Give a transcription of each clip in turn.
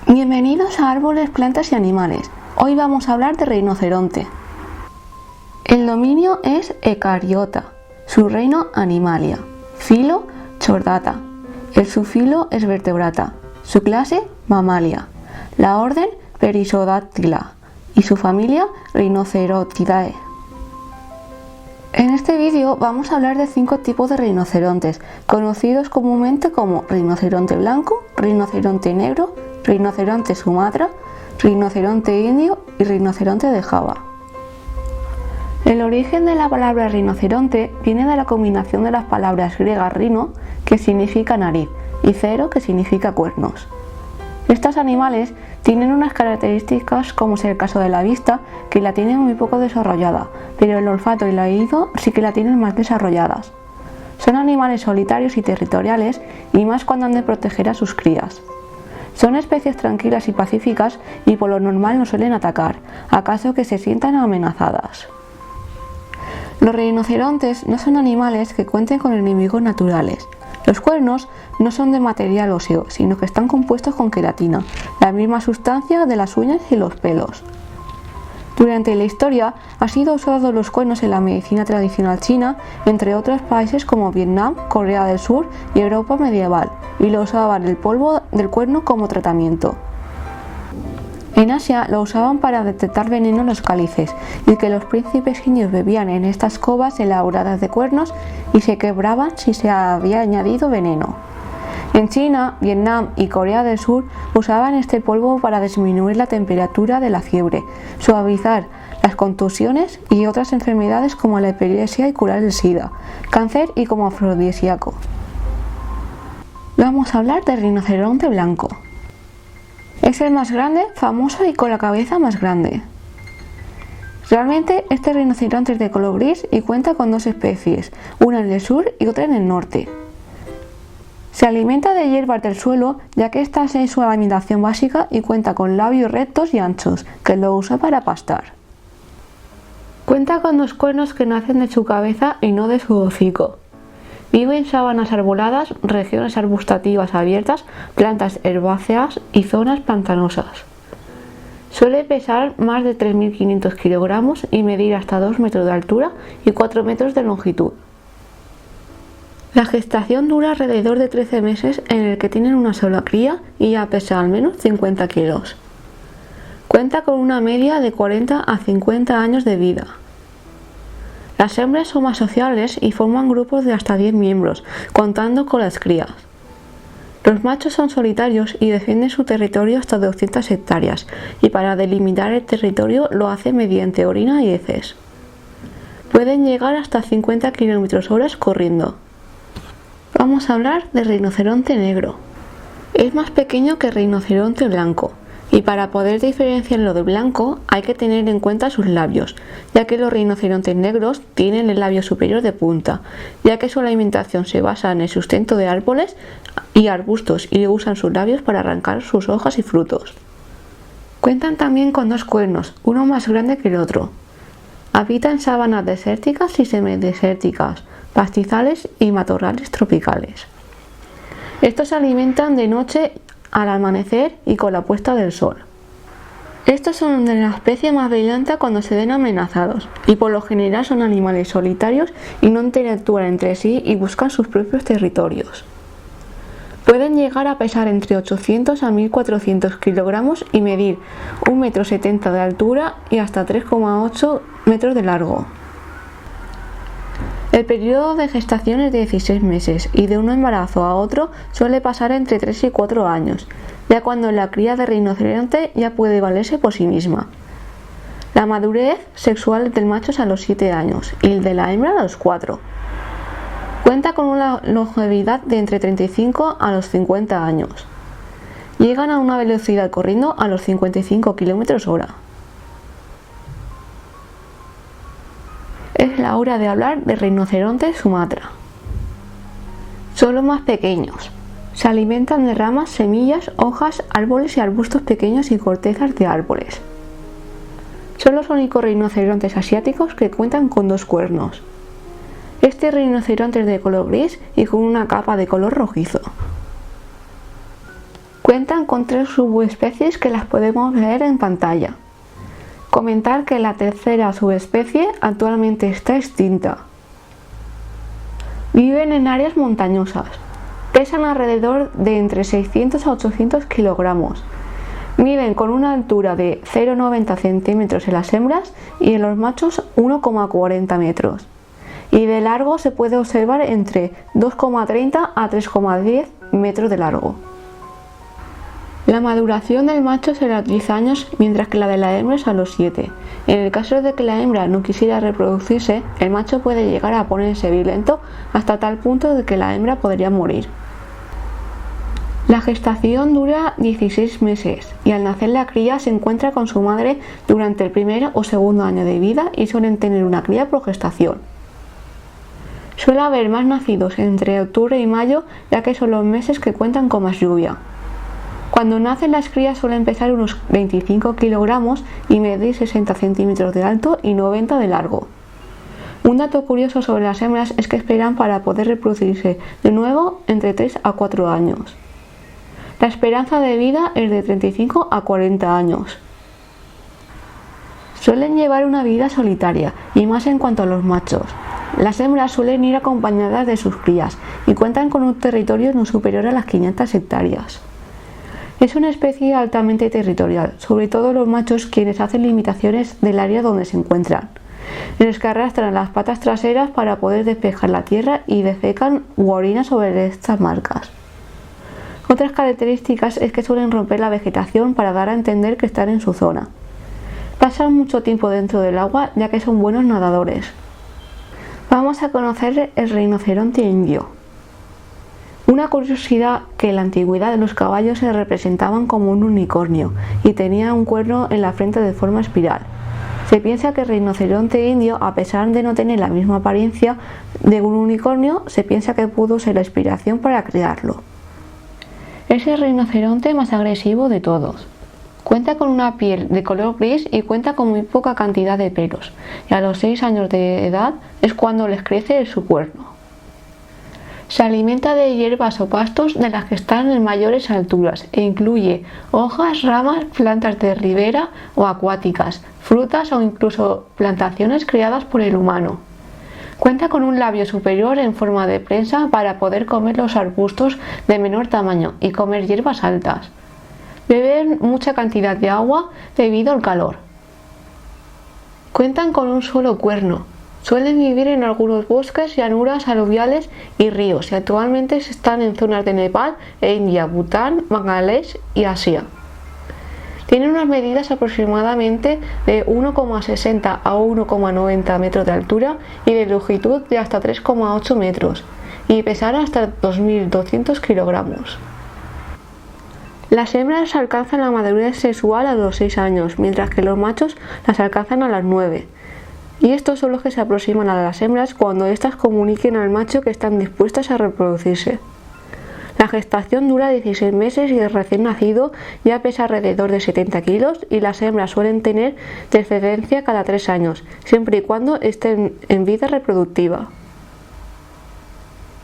Bienvenidos a Árboles, Plantas y Animales. Hoy vamos a hablar de rinoceronte. El dominio es Eucariota, su reino Animalia, filo Chordata, el subfilo es Vertebrata, su clase Mammalia, la orden Perissodactyla y su familia Rhinocerotidae. En este vídeo vamos a hablar de 5 tipos de rinocerontes, conocidos comúnmente como rinoceronte blanco, rinoceronte negro, rinoceronte Sumatra, rinoceronte indio y rinoceronte de Java. El origen de la palabra rinoceronte viene de la combinación de las palabras griegas rino, que significa nariz, y cero, que significa cuernos. Estos animales tienen unas características, como es el caso de la vista, que la tienen muy poco desarrollada, pero el olfato y el oído sí que la tienen más desarrolladas. Son animales solitarios y territoriales, y más cuando han de proteger a sus crías. Son especies tranquilas y pacíficas y por lo normal no suelen atacar, acaso que se sientan amenazadas. Los rinocerontes no son animales que cuenten con enemigos naturales. Los cuernos no son de material óseo, sino que están compuestos con queratina, la misma sustancia de las uñas y los pelos. Durante la historia han sido usados los cuernos en la medicina tradicional china, entre otros países como Vietnam, Corea del Sur y Europa medieval, y lo usaban el polvo del cuerno como tratamiento. En Asia lo usaban para detectar veneno en los cálices, y que los príncipes indios bebían en estas cobas elaboradas de cuernos y se quebraban si se había añadido veneno. En China, Vietnam y Corea del Sur usaban este polvo para disminuir la temperatura de la fiebre, suavizar las contusiones y otras enfermedades como la epilepsia y curar el SIDA, cáncer y como afrodisíaco. Vamos a hablar del rinoceronte blanco. Es el más grande, famoso y con la cabeza más grande. Realmente este rinoceronte es de color gris y cuenta con 2 especies, una en el sur y otra en el norte. Se alimenta de hierbas del suelo, ya que esta es su alimentación básica, y cuenta con labios rectos y anchos, que lo usa para pastar. Cuenta con 2 cuernos que nacen de su cabeza y no de su hocico. Vive en sabanas arboladas, regiones arbustativas abiertas, plantas herbáceas y zonas pantanosas. Suele pesar más de 3.500 kilogramos y medir hasta 2 metros de altura y 4 metros de longitud. La gestación dura alrededor de 13 meses, en el que tienen una sola cría y ya pesa al menos 50 kilos. Cuenta con una media de 40 a 50 años de vida. Las hembras son más sociables y forman grupos de hasta 10 miembros, contando con las crías. Los machos son solitarios y defienden su territorio hasta 200 hectáreas, y para delimitar el territorio lo hacen mediante orina y heces. Pueden llegar hasta 50 km/h corriendo. Vamos a hablar del rinoceronte negro. Es más pequeño que el rinoceronte blanco, y para poder diferenciarlo del blanco hay que tener en cuenta sus labios, ya que los rinocerontes negros tienen el labio superior de punta, ya que su alimentación se basa en el sustento de árboles y arbustos y usan sus labios para arrancar sus hojas y frutos. Cuentan también con 2 cuernos, uno más grande que el otro. Habita en sabanas desérticas y semidesérticas, pastizales y matorrales tropicales. Estos se alimentan de noche al amanecer y con la puesta del sol. Estos son de la especie más brillante cuando se ven amenazados, y por lo general son animales solitarios y no interactúan entre sí y buscan sus propios territorios. Pueden llegar a pesar entre 800 a 1.400 kilogramos y medir 1,70 m de altura y hasta 3,8 metros de largo. El periodo de gestación es de 16 meses y de un embarazo a otro suele pasar entre 3 y 4 años, ya cuando la cría de rinoceronte ya puede valerse por sí misma. La madurez sexual del macho es a los 7 años y el de la hembra a los 4. Cuenta con una longevidad de entre 35 a los 50 años. Llegan a una velocidad corriendo a los 55 km/h. Es la hora de hablar de rinoceronte Sumatra. Son los más pequeños. Se alimentan de ramas, semillas, hojas, árboles y arbustos pequeños y cortezas de árboles. Son los únicos rinocerontes asiáticos que cuentan con 2 cuernos. Este rinoceronte es de color gris y con una capa de color rojizo. Cuentan con 3 subespecies que las podemos ver en pantalla. Comentar que la tercera subespecie actualmente está extinta. Viven en áreas montañosas. Pesan alrededor de entre 600 a 800 kilogramos. Miden con una altura de 0,90 centímetros en las hembras y en los machos 1,40 metros. Y de largo se puede observar entre 2,30 a 3,10 metros de largo. La maduración del macho es a los 10 años, mientras que la de la hembra es a los 7. En el caso de que la hembra no quisiera reproducirse, el macho puede llegar a ponerse violento hasta tal punto de que la hembra podría morir. La gestación dura 16 meses y al nacer la cría se encuentra con su madre durante el primer o segundo año de vida y suelen tener una cría por gestación. Suele haber más nacidos entre octubre y mayo, ya que son los meses que cuentan con más lluvia. Cuando nacen las crías suelen pesar unos 25 kilogramos y medir 60 centímetros de alto y 90 de largo. Un dato curioso sobre las hembras es que esperan para poder reproducirse de nuevo entre 3 a 4 años. La esperanza de vida es de 35 a 40 años. Suelen llevar una vida solitaria, y más en cuanto a los machos. Las hembras suelen ir acompañadas de sus crías y cuentan con un territorio no superior a las 500 hectáreas. Es una especie altamente territorial, sobre todo los machos quienes hacen limitaciones del área donde se encuentran, en los que arrastran las patas traseras para poder despejar la tierra y defecan u orinan sobre estas marcas. Otras características es que suelen romper la vegetación para dar a entender que están en su zona. Pasan mucho tiempo dentro del agua ya que son buenos nadadores. Vamos a conocer el rinoceronte indio. Una curiosidad que en la antigüedad los caballos se representaban como un unicornio y tenía un cuerno en la frente de forma espiral. Se piensa que el rinoceronte indio, a pesar de no tener la misma apariencia de un unicornio, se piensa que pudo ser la inspiración para crearlo. Es el rinoceronte más agresivo de todos. Cuenta con una piel de color gris y cuenta con muy poca cantidad de pelos, y a los 6 años de edad es cuando les crece su cuerno. Se alimenta de hierbas o pastos de las que están en mayores alturas e incluye hojas, ramas, plantas de ribera o acuáticas, frutas o incluso plantaciones criadas por el humano. Cuenta con un labio superior en forma de prensa para poder comer los arbustos de menor tamaño y comer hierbas altas. Beben mucha cantidad de agua debido al calor. Cuentan con un solo cuerno. Suelen vivir en algunos bosques, llanuras, aluviales y ríos y actualmente están en zonas de Nepal e India, Bután, Bangladesh y Asia. Tienen unas medidas aproximadamente de 1,60 a 1,90 metros de altura y de longitud de hasta 3,8 metros y pesar hasta 2.200 kilogramos. Las hembras alcanzan la madurez sexual a los 6 años, mientras que los machos las alcanzan a las 9. Y estos son los que se aproximan a las hembras cuando éstas comuniquen al macho que están dispuestas a reproducirse. La gestación dura 16 meses y el recién nacido ya pesa alrededor de 70 kilos y las hembras suelen tener descendencia cada 3 años, siempre y cuando estén en vida reproductiva.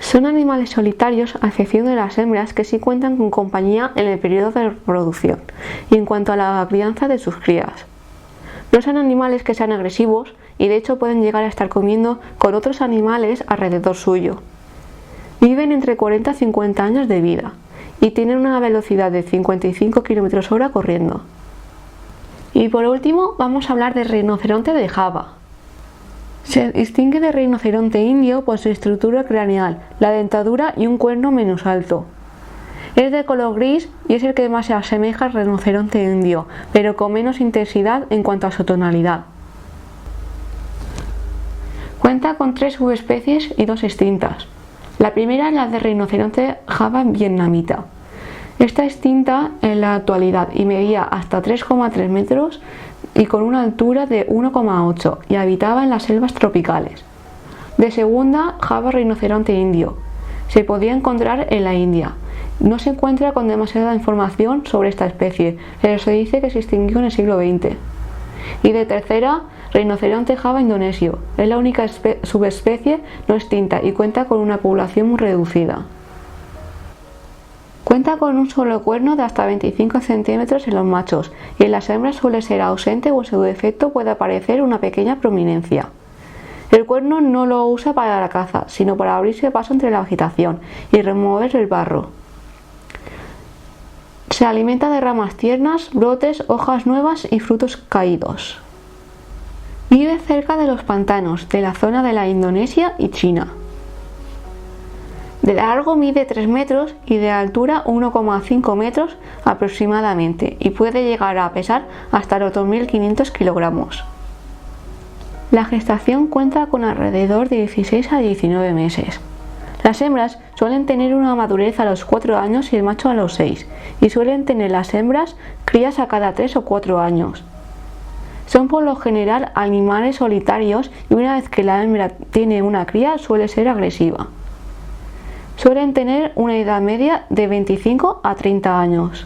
Son animales solitarios a excepción de las hembras que sí cuentan con compañía en el periodo de reproducción y en cuanto a la crianza de sus crías. No son animales que sean agresivos y de hecho pueden llegar a estar comiendo con otros animales alrededor suyo. Viven entre 40 y 50 años de vida y tienen una velocidad de 55 km/h corriendo. Y por último vamos a hablar del rinoceronte de Java. Se distingue del rinoceronte indio por su estructura craneal, la dentadura y un cuerno menos alto. Es de color gris y es el que más se asemeja al rinoceronte indio, pero con menos intensidad en cuanto a su tonalidad. Cuenta con 3 subespecies y 2 extintas. La primera es la del rinoceronte Java vietnamita. Está extinta en la actualidad y medía hasta 3,3 metros y con una altura de 1,8 y habitaba en las selvas tropicales. De segunda, Java rinoceronte indio. Se podía encontrar en la India. No se encuentra con demasiada información sobre esta especie, pero se dice que se extinguió en el siglo XX. Y de tercera, rinoceronte Java indonesio. Es la única subespecie no extinta y cuenta con una población muy reducida. Cuenta con un solo cuerno de hasta 25 centímetros en los machos y en las hembras suele ser ausente o en su defecto puede aparecer una pequeña prominencia. El cuerno no lo usa para la caza, sino para abrirse paso entre la vegetación y remover el barro. Se alimenta de ramas tiernas, brotes, hojas nuevas y frutos caídos. Vive cerca de los pantanos de la zona de la Indonesia y China. De largo mide 3 metros y de altura 1,5 metros aproximadamente y puede llegar a pesar hasta los 2.500 kilogramos. La gestación cuenta con alrededor de 16 a 19 meses. Las hembras suelen tener una madurez a los 4 años y el macho a los 6, y suelen tener las hembras crías a cada 3 o 4 años. Son por lo general animales solitarios y una vez que la hembra tiene una cría suele ser agresiva. Suelen tener una edad media de 25 a 30 años.